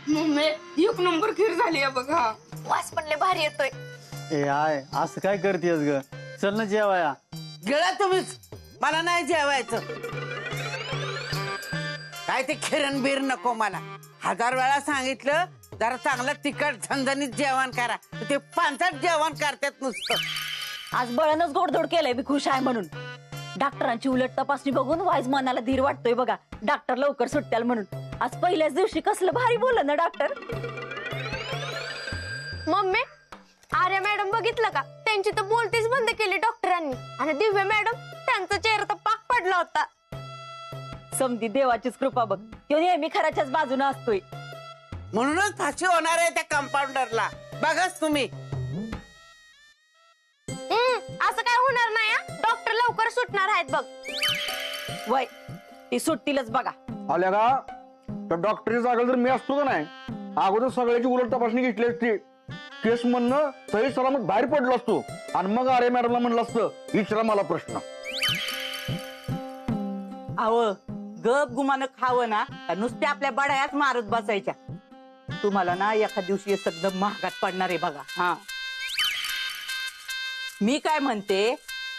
Mummy एक number खीर झाली आहे बघा. वास पण लय भारी येतोय. ए आय असं काय करतेस ग? चल ना जेवाया. गेला तुम्हीच, मला नाही जेवायचं. काय ते खिरण बीर नको मला. 1000 वेळा सांगितलं जरा चांगलं तिखट झणझणीत जेवण करा, ते पांचट जेवण करतात नुसतं. आज बळनच गोडधोड केलंय मी खुश आहे म्हणून. डॉक्टरांची उलट तपासणी बघून वाईज मनाला धीर वाटतोय बघा. डॉक्टर लवकर सुट्ट्याल म्हणून. आज पहिल्याच दिवशी कसलं भारी बोललं ना डॉक्टर. मम्मी आर्या मॅडम बघितलं का, त्यांची तर बोलतीच बंद केली डॉक्टरांनी. आणि दिव्या मॅडम त्यांचा चेहरा तर पाक पडला होता. समधी देवाचीच कृपा बघ, तो नेहमी खऱ्याच्याच बाजूने असतोय. म्हणूनच फाशी होणार आहे त्या कंपाऊंडरला. बघाच तुम्ही. असं काय होणार नाही. डॉक्टर लवकर सुटणार आहेत बघ. वय ती सुट्टीलच बघा. आल्या का तर डॉक्टरच्या जागेला जर मी असतो का नाही, अगोदर सगळ्याची उलट तपासणी घेतली असती. केस म्हणणं सही सलामत बाहेर पडलो असतो आणि मग आर्या मॅडमला म्हणलं असतं विचारा मला प्रश्न. अव गप गुमान खावं ना, नुसते आपल्या बडायाच मारत बसायच्या. तुम्हाला ना एखाद दिवशी एकदम महागात पडणार आहे बघा. हा मी काय म्हणते,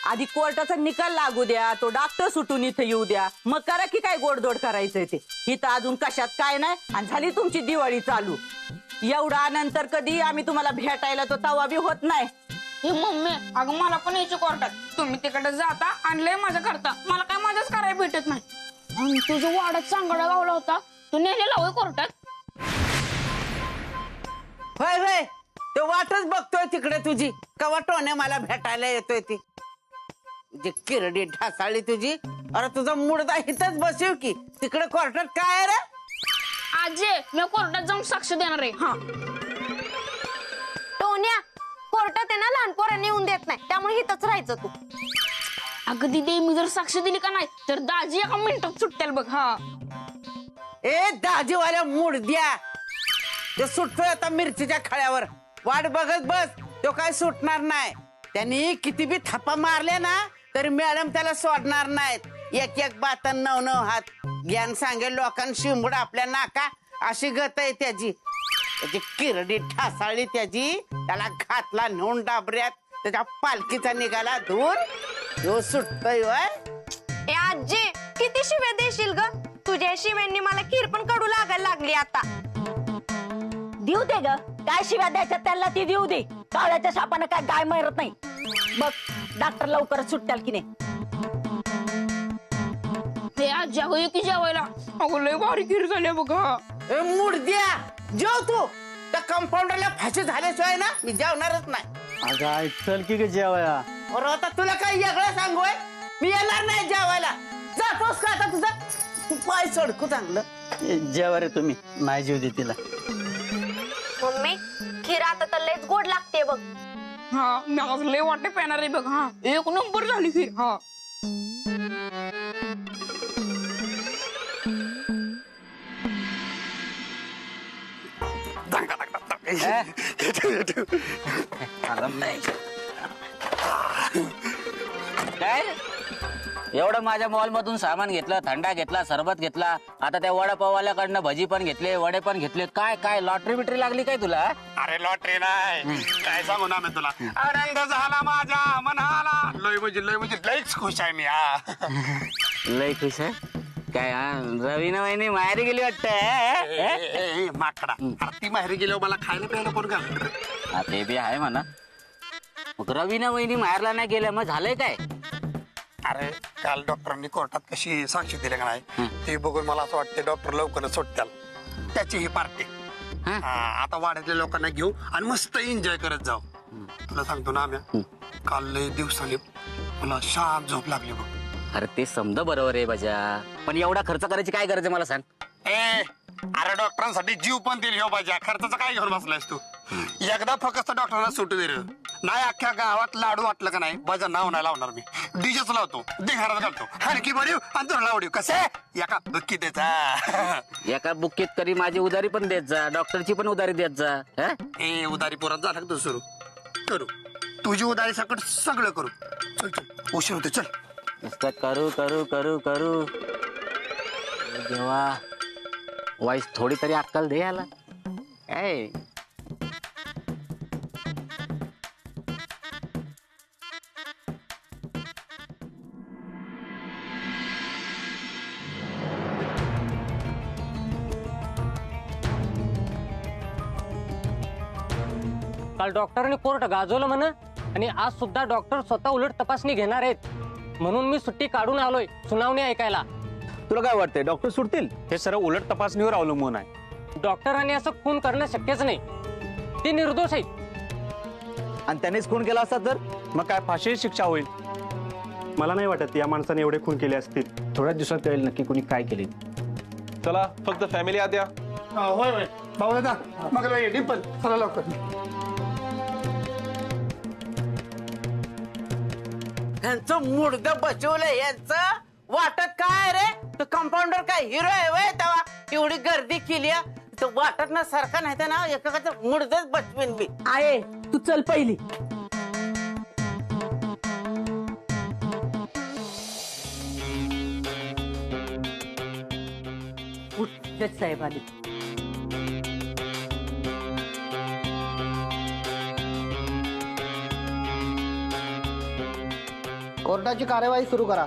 आधी कोर्टाचा निकाल लागू द्या, तो डॉक्टर सुटून इथे येऊ द्या, मग करा की काय गोडधोड करायचंय ते. इथं अजून कशात काय नाही, आणि झाली तुमची दिवाळी चालू. एवढा नंतर कधी आम्ही तुम्हाला भेटायला तो तवा बी होत नाही. हे मम्मी अगं मला पण यायची कोर्टात. तुम्ही तिकडे जाता आणि लय मजा करता, मला काय मजाच करायला भेटत नाही. आणि तुझ्या वाड्यात चांगला गावला होता, तू नेलेला होय कोर्टात. होय होय, तो वाटच बघतोय तिकडे तुझी. कवा टोने मला भेटायला येतोय ती जी किरडी ढासाळी तुझी. अरे तुझा मुडदा इथंच बसव की, तिकडे कोर्टात काय आहे रे? आजे मी कोर्टात जाऊन साक्ष देणार आहे. हा टोन्या कोर्टात आहे ना लहान पोरांनी येऊन देत नाही, त्यामुळे इथंच राहायचं तू. अगं दिदी मी जर साक्ष दिली का नाही तर दाजी एका मिनिटात सुटतील बघ. हा ए दाजीवाल्या मुडद्या, ते सुटतोय आता मिरचीच्या खळ्यावर. वाट बघत बस, तो काय सुटणार नाही. त्यांनी किती बी थापा मारले ना तरी मॅडम त्याला सोडणार नाहीत. एक एक बातन 9 हात ज्ञान सांगेल लोकांना शिंबूड आपल्या नाका, अशी गत आहे त्याची. त्याची किरडी ठासाळी त्याची. त्याला घातला नेऊन डाबऱ्यात, त्याच्या पालखीचा निघाला धूर. तो सुटतोय होय. ए आजी किती शिव्या देशील ग? तुझ्या शिव्यांनी मला खीर पण कडू लागायला लागली आता. देऊ दे ग, काय शिव्या द्यायच्या त्यांना ती देऊ दे. कावळ्याच्या शापानं काय गाय मरत नाही. बघ डॉक्टर लवकरच सुट्ट्याल की नाही. हे आजी अगं की जेवायला. अगं लय भारी खीर झाली बघा. ए मुडद्या, जेव तू. त्या कंपाऊंडरला फाशी झाल्याशिवाय ना मी जेवणारच नाही. अगं आई चल की ग जेवाया. अरे आता तुला काही वेगळं सांगूय, मी येणार नाही जेवायला. जातोस का आता तुझा? तू पाय सडकू चांगलं. जेवा रे तुम्ही. नाही जेव दे तिला. मम्मी खीर आता तर लयच गोड लागते बघ. हा मी आज लय वाटे पेणार आहे बघ. हा एक नंबर झाली खीर. हा काय एवढं माझ्या मॉल मधून सामान घेतलं, थंडा घेतला, सरबत घेतला, आता त्या वडापाववाल्याकडनं भजी पण घेतले, वडे पण घेतले. काय काय लॉटरी बिटरी लागली काय तुला? अरे लॉटरी नाही, काय सांगू ना मी तुला. आनंद झाला माझ्या मनाला. लय म्हणजे लयच खुश आहे मी. लय खुश आहे काय? रवीना वहिनी माहेरी गेली वाटत. माकडा, अरे ती माहेरी गेल्यावर मला खायला प्यायला कोण घालत? ते बी आहे म्हणा. मग रवीना वहिनी माहेरला नाही गेल्या, मग झालंय काय? अरे काल डॉक्टरांनी कोर्टात कशी साक्ष दिली का नाही ते बघून मला असं वाटतं डॉक्टर लवकरच सुटत्याल. त्याची ही पार्टी. आता वाड्यातल्या लोकांना घेऊ आणि मस्त एन्जॉय करत जाऊ. तुला सांगतो ना आम्ही काल लय दिवसांनी मला शांत झोप लागली बघ. अरे ते समजा बरोबर आहे बजा, पण एवढा खर्च करायची काय गरज आहे मला सांग. अरे डॉक्टरांसाठी जीव पण दिली हो पाहिजे. खर्चाचं काय घेऊन बसलायस तू? एकदा फक्त डॉक्टरांना सुटू दे रे. नाही अख्ख्या गावात लाडू वाटलं का नाही बजा नाव नाही लावणार मी. डीजेच लावतो, दिघारात घालतो, हलकी बरीव आणि तुला लावडीव. कसे एका बुक्की द्यायचा. एका बुक्कीत तरी माझी उधारी पण देत जा, डॉक्टरची पण उधारी देत जा. ए उधारी पोरात झालं तू सुरू करू. तुझी उधारी सकट सगळं करू. चल चल उशीर होते चल. नुसतं करू करू करू करू. देवा वाईस थोडी तरी अक्कल दे याला. काय काल डॉक्टरांनी कोर्ट गाजवलं म्हण आणि आज सुद्धा डॉक्टर स्वतः उलट तपासणी घेणार आहेत म्हणून मी सुट्टी काढून आलोय सुनावणी ऐकायला. तुला काय वाटतंय डॉक्टर सुटतील? हे सर्व उलट तपासणीवर अवलंबून आहे. डॉक्टरांनी असं खून करणं शक्यच नाही. ते निर्दोष आहेत. आणि त्यांनीच खून केला असता तर मग काय फाशी शिक्षा होईल? मला नाही वाटत या माणसाने एवढे खून केले असतील. थोड्याच दिवसात कळेल नक्की कोणी काय केले. चला फक्त फॅमिली आत या. होय होय भाऊ दादा मग डिंपल चला लवकर. ह्यांचं मुडदं बसवलं यांचं वाटत काय रे? तो कंपाऊंडर काय हिरो आहे वय तेव्हा एवढी गर्दी केली तो वाटत ना सारखा नाही तर ना एकाचं मुडदच बसवीन मी. आहे तू चल पहिली. उठ, जज साहेब आले. कोर्टाची कार्यवाही सुरू करा.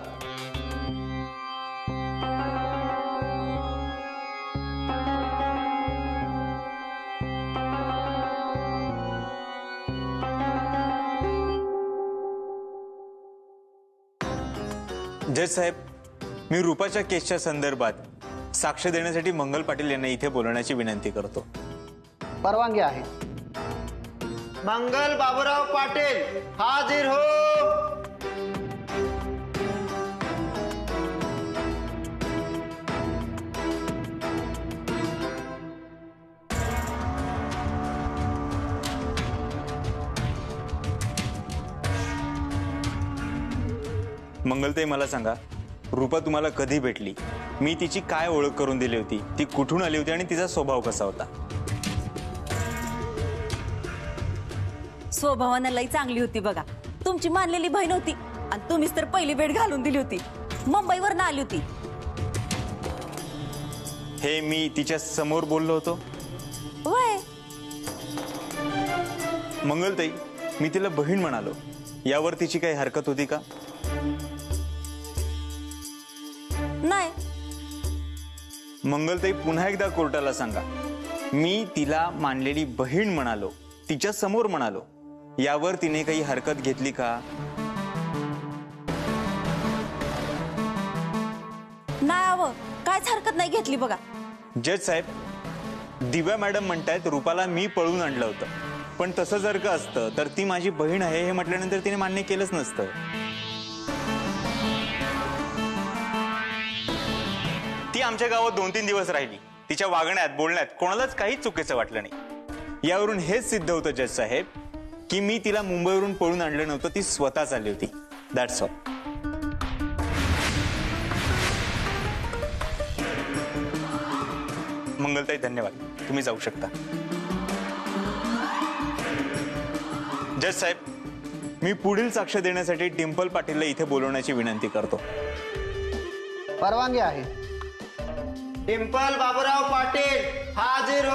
जज साहेब, मी रूपाच्या केसच्या संदर्भात साक्ष देण्यासाठी मंगल पाटील यांना इथे बोलवण्याची विनंती करतो. परवानगी आहे. मंगल बाबूराव पाटील हाजीर हो. मंगलताई, मला सांगा, रूपा तुम्हाला कधी भेटली? मी तिची काय ओळख करून दिली होती? ती कुठून आली होती आणि तिचा स्वभाव कसा होता? स्वभावानं लई चांगली होती बघा. तुमची मानलेली बहीण होती आणि तुम्हीच तर पहिली भेट घालून दिली होती. मुंबईवर आली होती. हे मी तिच्या समोर बोललो होतो? वय मंगलताई, मी तिला बहीण म्हणालो, यावर तिची काही हरकत होती का? नाही. मंगलताई, पुन्हा एकदा कोर्टाला सांगा, मी तिला मानलेली बहीण म्हणालो, तिच्या समोर म्हणालो, यावर तिने काही हरकत घेतली का? नाही हवं, कायच हरकत नाही घेतली बघा. जज साहेब, दिव्या मॅडम म्हणतायत रूपाला मी पळून आणलं होतं, पण तसं जर का असतं तर ती माझी बहीण आहे हे म्हटल्यानंतर तिने मान्य केलंच नसतं. ती आमच्या गावात 2-3 दिवस राहिली. तिच्या वागण्यात बोलण्यात कोणालाच काहीच चुकीचं वाटलं नाही. यावरून हेच सिद्ध होतं जज साहेब की मी तिला मुंबईवरून पळून आणलं नव्हतं, ती स्वतःच आली होती. That's all. मंगलताई, धन्यवाद. तुम्ही जाऊ शकता. जज साहेब, मी पुढील साक्ष देण्यासाठी डिंपल पाटीलला इथे बोलवण्याची विनंती करतो. परवानगी आहे. डिंपल बाबूराव पाटील हाजीर हो.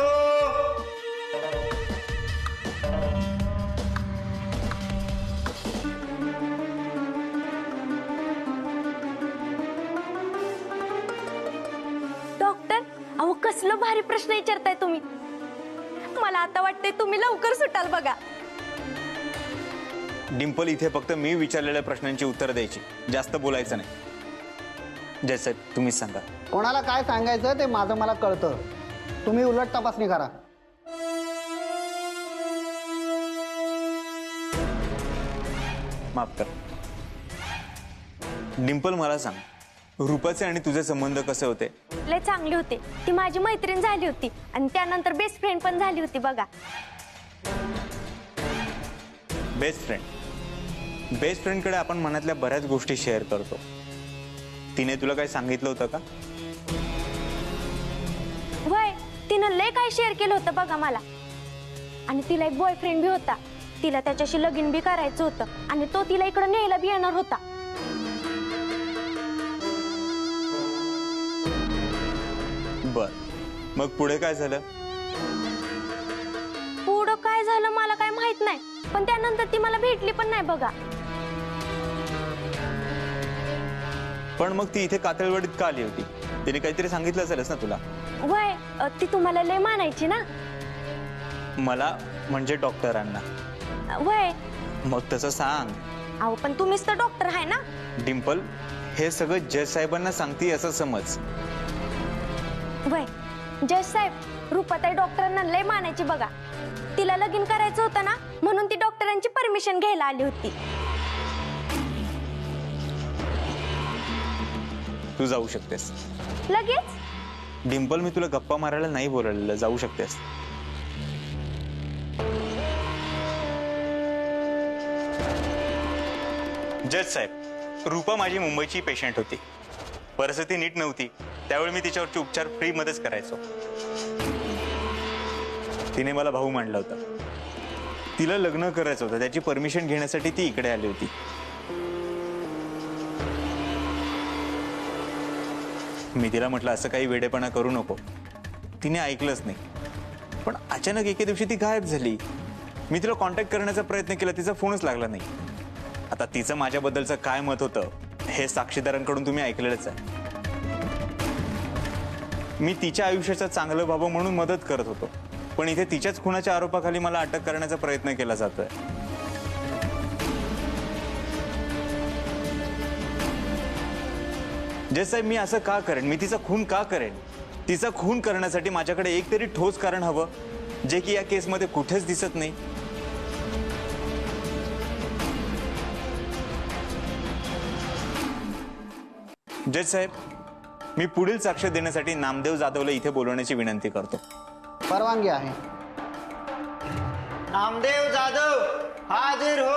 डॉक्टर, अहो कसलं भारी प्रश्न विचारताय तुम्ही. मला आता वाटतंय तुम्ही लवकर सुटाल बघा. डिंपल, इथे फक्त मी विचारलेल्या प्रश्नांची उत्तर द्यायची, जास्त बोलायचं नाही. जज साहेब, तुम्हीच सांगा. कोणाला काय सांगायचं ते माझं मला कळतं. तुम्ही उलट तपासणी करा. माफ कर. डिंपल, मला सांग, रूपाचे आणि तुझे संबंध कसे होते? लय चांगली होते. ती माझी मैत्रीण झाली होती आणि त्यानंतर बेस्ट फ्रेंड पण झाली होती बघा. Best friend. बेस्ट फ्रेंडकडे आपण मनातल्या बऱ्याच गोष्टी शेअर करतो. तिने तुला काही सांगितलं होतं का? वय, तिनं लय काय शेअर केलं होतं बघा मला. आणि तिला एक बॉयफ्रेंड बी होता. तिला त्याच्याशी लगीन बी करायचं होतं आणि तो तिला इकडे न्यायला बी येणार होता. बर, मग पुढे काय झालं? झालं मला काय माहित नाही, पण त्यानंतर ती मला भेटली पण नाही बघा. पण मग ती इथे कातळवाडीत का आली होती? तिने काहीतरी सांगितलं असेलच ना तुला? वय ती तुम्हाला लय मानायची ना. मला म्हणजे डॉक्टरांना? वय मग तसं सांग. अहो पण तुम्हीच तर डॉक्टर आहे ना. डिंपल, हे सगळं जज साहेबांना सांगते असं समज. वय जज साहेब, रूपाताई डॉक्टरांना लय मानायची बघा. तिला लगीन करायचं होतं ना, म्हणून ती डॉक्टरांची परमिशन घ्यायला आली होती. तू जाऊ शकतेस लगेच. डिंपल, मी तुला गप्पा मारायला नाही बोललेलं. जाऊ शकतेस. जज साहेब, रूपा माझी मुंबईची पेशंट होती. परिस्थिती नीट नव्हती, त्यावेळी मी तिच्यावरचे उपचार फ्री मध्येच करायचो. तिने मला भाऊ मानला होता. तिला लग्न करायचं होतं, त्याची परमिशन घेण्यासाठी ती इकडे आली होती. मी तिला म्हटलं असं काही वेडेपणा करू नको. तिने ऐकलंच नाही. पण अचानक एके दिवशी ती गायब झाली. मी तिला कॉन्टॅक्ट करण्याचा प्रयत्न केला, तिचा फोनच लागला नाही. आता तिचं माझ्याबद्दलचं काय मत होतं हे साक्षीदारांकडून तुम्ही ऐकलेलंच आहे. मी तिच्या आयुष्याचं चांगलं व्हावं म्हणून मदत करत होतो, पण इथे तिच्याच खुनाच्या आरोपाखाली मला अटक करण्याचा प्रयत्न केला जातोय. जज साहेब, मी असं का करेन? मी तिचा खून का करेन? तिचा खून करण्यासाठी माझ्याकडे एक तरी ठोस कारण हवं, जे की या केसमध्ये कुठेच दिसत नाही. जज साहेब, मी पुढील साक्ष देण्यासाठी नामदेव जाधवला इथे बोलवण्याची विनंती करतो. परवानगी आहे. नामदेव जाधव हाजीर हो.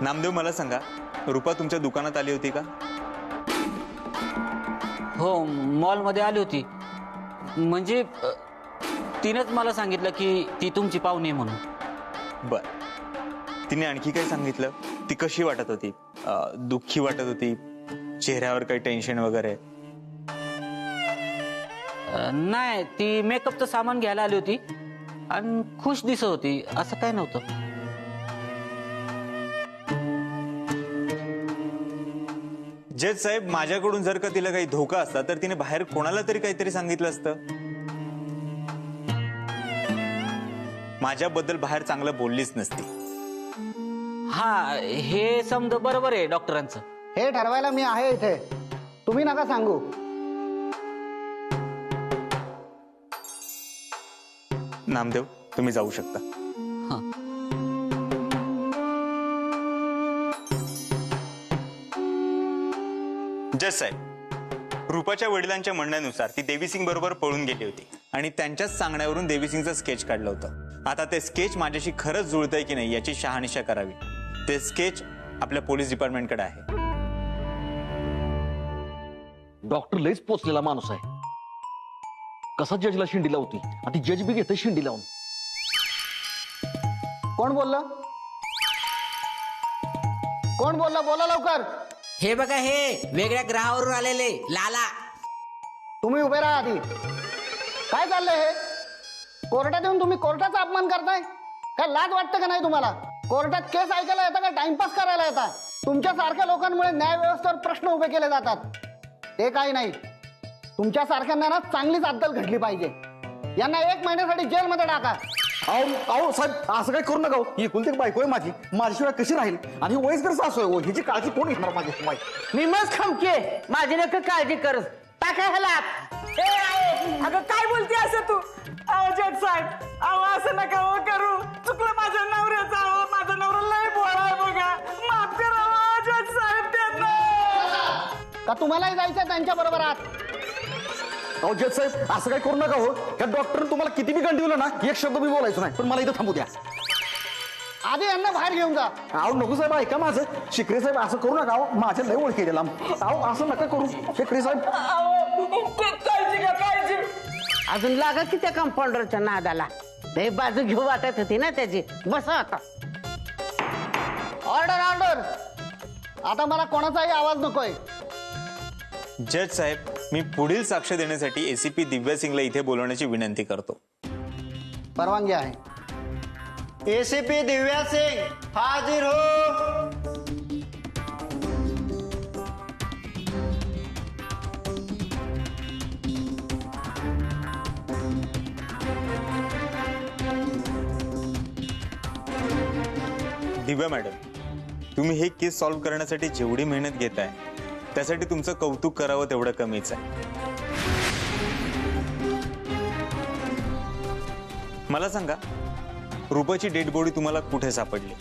नामदेव, मला सांगा, रूपा तुमच्या दुकानात आली होती का? हो, मॉलमध्ये आली होती. म्हणजे तिनेच मला सांगितलं की ती तुमची पाहुणी आहे म्हणून. बर. तिने आणखी काही सांगितलं? ती कशी वाटत होती? दुःखी वाटत होती? चेहऱ्यावर काही टेन्शन वगैरे? नाही, ती मेकअपचं सामान घ्यायला आली होती आणि खुश दिसत होती. असं काय नव्हतं. जज साहेब, माझ्याकडून जर का तिला काही धोका असता तर तिने बाहेर कोणाला तरी काहीतरी सांगितलं असतं. माझ्याबद्दल बाहेर चांगलं बोललीच नसती. हा, हे समज बरोबर आहे डॉक्टरांचं. हे ठरवायला मी आहे इथे, तुम्ही नका सांगू. नामदेव, तुम्ही जाऊ शकता. जज साहेब, रूपाच्या वडिलांच्या म्हणण्यानुसार ती देवीसिंग बरोबर पळून गेली होती आणि त्यांच्याच सांगण्यावरून देवीसिंगचं स्केच काढलं होतं. आता ते स्केच माझ्याशी खरंच जुळतंय की नाही याची शहानिशा करावी. ते स्केच आपल्या पोलीस डिपार्टमेंटकडे आहे. डॉक्टर लयच पोचलेला माणूस आहे. कसा जजला शिंडी लावती आणि ती जज बी घेते शिंडी लावून. कोण बोललं? कोण बोललं? बोला लवकर. हे बघा, हे वेगळ्या ग्रहावरून आलेले लाला. तुम्ही उभे राहा आधी. काय चाललंय हे? कोर्टात येऊन तुम्ही कोर्टाचा अपमान करताय? काय लाज वाटतं का नाही तुम्हाला? कोर्टात केस ऐकायला येतं का टाइमपास करायला येतात? तुमच्या सारख्या लोकांमुळे न्याय व्यवस्थेवर प्रश्न उभे केले जातात. ते काही नाही, तुमच्या सारख्यांना ना चांगलीच अद्दल घडली पाहिजे. यांना 1 महिन्यासाठी जेलमध्ये टाका. अहो अहो साहेब, असं काय करू नका. ही एकुलती एक बायको आहे माझी, माझ्याशिवाय कशी राहील? आणि वयस्कर सासू आहे, हिची काळजी कोण घेणार माझ्याशिवाय? मी मस्त खमके, माझी नका काळजी करत. टाका ह्याला. अगं काय बोलते असं तू? अहो जज साहेब, अहो असं नका हो करू. चुकलं माझ्या नवऱ्याचं. अहो माझा नवरा लय बोळा आहे बघा. माफ करा हो जज साहेब त्यांना. का तुम्हालाही जायचं त्यांच्या बरोबर आहात? अहो जज साहेब, असं काय करू नका हो. त्या डॉक्टरने तुम्हाला किती बी गंडवलं ना, एक शब्द बी बोलायचं नाही. पण मला इथं थांबू द्या. आधी यांना बाहेर घेऊन जा. अहो नको साहेब, ऐका माझं. शिकरे साहेब, असं करू नका. माझ्या लय ओळखी दिला. अहो असं नका करू शिकरे साहेब. काळजी घ्या, काळजी. अजून लागा की त्या कंपाऊंडरच्या नादाला. लय बाजू घेऊ वाटत होती ना त्याची. बसा आता. Order order. आता मला कोणाचाही आवाज नकोय. जज साहेब, मी पुढील साक्ष देण्यासाठी एसीपी दिव्या सिंगला इथे बोलवण्याची विनंती करतो. परवानगी आहे. एसीपी दिव्या सिंग हाजिर हो. दिव्या मॅडम, तुम्ही हे केस सॉल्व्ह करण्यासाठी जेवढी मेहनत घेताय त्यासाठी तुमचं कौतुक करावं तेवढं कमीच आहे. मला सांगा, रूपाची डेड बॉडी तुम्हाला कुठे सापडली,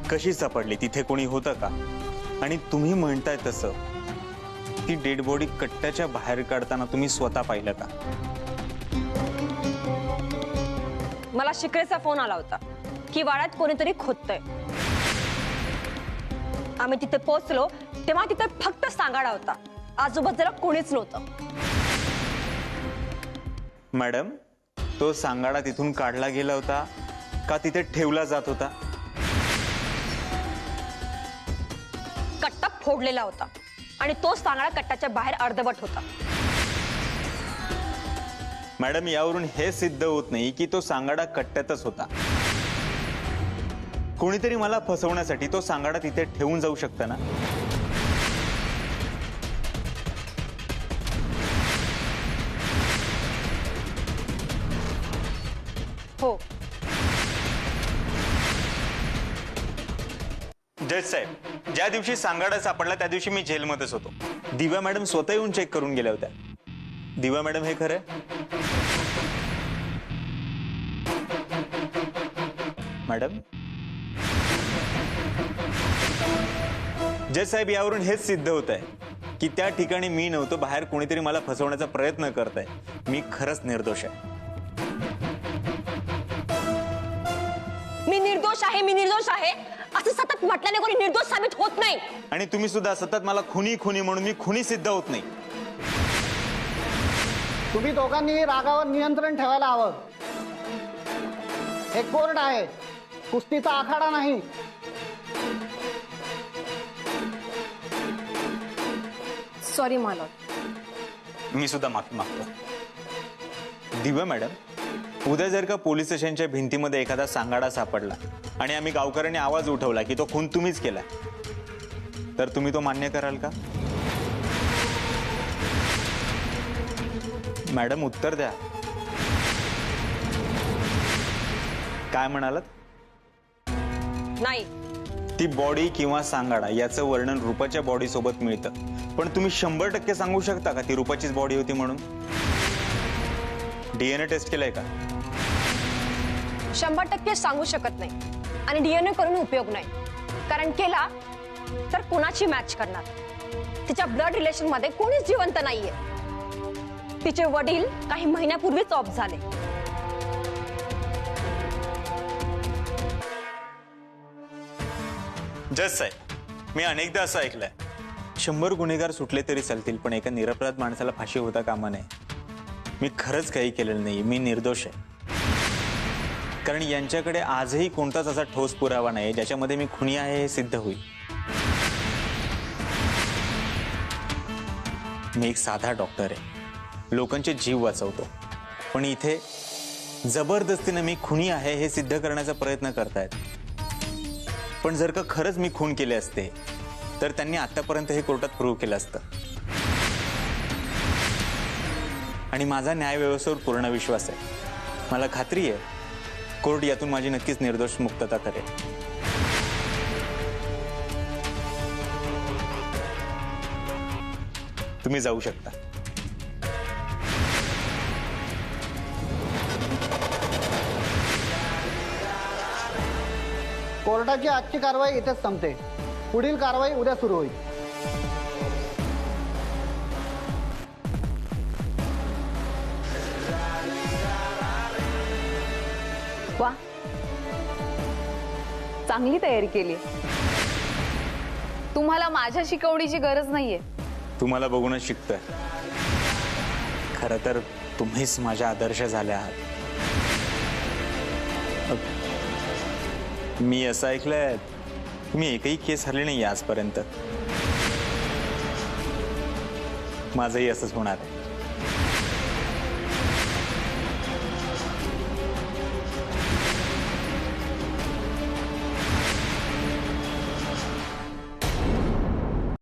कशी सापडली, तिथे कोणी होतं का? आणि तुम्ही म्हणताय तसं ती डेड बॉडी कट्ट्याच्या बाहेर काढताना तुम्ही स्वतः पाहिलं का? मला शिकरेचा फोन आला होता की वाड्यात कोणीतरी खोदतंय. आम्ही तिथे पोहोचलो तेव्हा तिथे फक्त सांगाडा होता. आजूबाजूला कोणीच नव्हतं. मॅडम, तो सांगाडा तिथून काढला गेला होता का तिथे ठेवला जात होता? कट्टा फोडलेला होता आणि तो सांगाडा कट्ट्याच्या बाहेर अर्धवट होता. मॅडम, यावरून हे सिद्ध होत नाही की तो सांगाडा कट्ट्यातच होता. कोणीतरी मला फसवण्यासाठी तो सांगाडा तिथे ठेवून जाऊ शकतं ना? हो. जज साहेब, ज्या दिवशी सांगाडा सापडला त्या दिवशी मी जेलमध्येच होतो. दिव्या मॅडम स्वतः येऊन चेक करून गेल्या होत्या. दिव्या मॅडम, हे खरं? मॅडम? जज साहेब, यावरून हेच सिद्ध होत आहे की त्या ठिकाणी मी नव्हतो, बाहेर कोणीतरी मला फसवण्याचा प्रयत्न करत आहे. मी खरंच निर्दोष आहे. मी निर्दोष आहे, मी निर्दोष आहे असं सतत म्हटल्याने कोणी निर्दोष साबित होत नाही. आणि तुम्ही सुद्धा सतत मला खुनी खुनी म्हणून मी खुनी सिद्ध होत नाही. तुम्ही दोघांनी रागावर नियंत्रण ठेवायला हवं. हे कोर्ट आहे, कुस्तीचा आखाडा नाही. सॉरी मालक. मी सुद्धा माफी मागतो. दिव्या मॅडम, उद्या जर का पोलीस स्टेशनच्या भिंतीमध्ये एखादा सांगाडा सापडला आणि आम्ही गावकऱ्यांनी आवाज उठवला की तो खून तुम्हीच केला, तर तुम्ही तो मान्य कराल का? मॅडम, उत्तर द्या. काय म्हणालात? नाही. ती बॉडी किंवा सांगाडा याचं वर्णन रूपाच्या बॉडी सोबत मिळतं, पण तुम्ही 100% सांगू शकता का ती रूपाचीच बॉडी होती म्हणून? डीएनए टेस्ट केलाय का? 100% सांगू शकत नाही आणि डीएनए करून उपयोग नाही. कारण केला तर कुणाची मॅच करणार? तिच्या ब्लड रिलेशन मध्ये कोणीच जिवंत नाहीये. तिचे वडील काही महिन्यापूर्वीच ऑफ झाले. जज साहेब, मी अनेकदा असं ऐकलंय, 100 गुन्हेगार सुटले तरी चालतील पण एका निरपराध माणसाला फाशी होता कामा नये. मी खरंच काही केलेलं नाही, मी निर्दोष आहे. कारण यांच्याकडे आजही कोणताच असा ठोस पुरावा नाही ज्याच्यामध्ये मी खुनी आहे हे सिद्ध होईल. मी एक साधा डॉक्टर आहे, लोकांचे जीव वाचवतो, पण इथे जबरदस्तीने मी खुनी आहे हे सिद्ध करण्याचा प्रयत्न करतायत. पण जर का खरंच मी खून केले असते तर त्यांनी आतापर्यंत हे कोर्टात प्रूव्ह केलं असतं. आणि माझा न्यायव्यवस्थेवर पूर्ण विश्वास आहे. मला खात्री आहे कोर्ट यातून माझी नक्कीच निर्दोष मुक्तता करेल. तुम्ही जाऊ शकता. कोर्टाची आजची कारवाई इथेच संपते. पुढील कारवाई उद्या सुरू होईल. वा, चांगली तयारी केली. तुम्हाला माझ्या शिकवणीची गरज नाहीये. तुम्हाला बघूनच शिकतोय. खरं तर तुम्हीच माझ्या आदर्श झाल्या आहात. मी असं ऐकलंय मी एकही केस हरली नाही आजपर्यंत. माझंही असंच होणार आहे.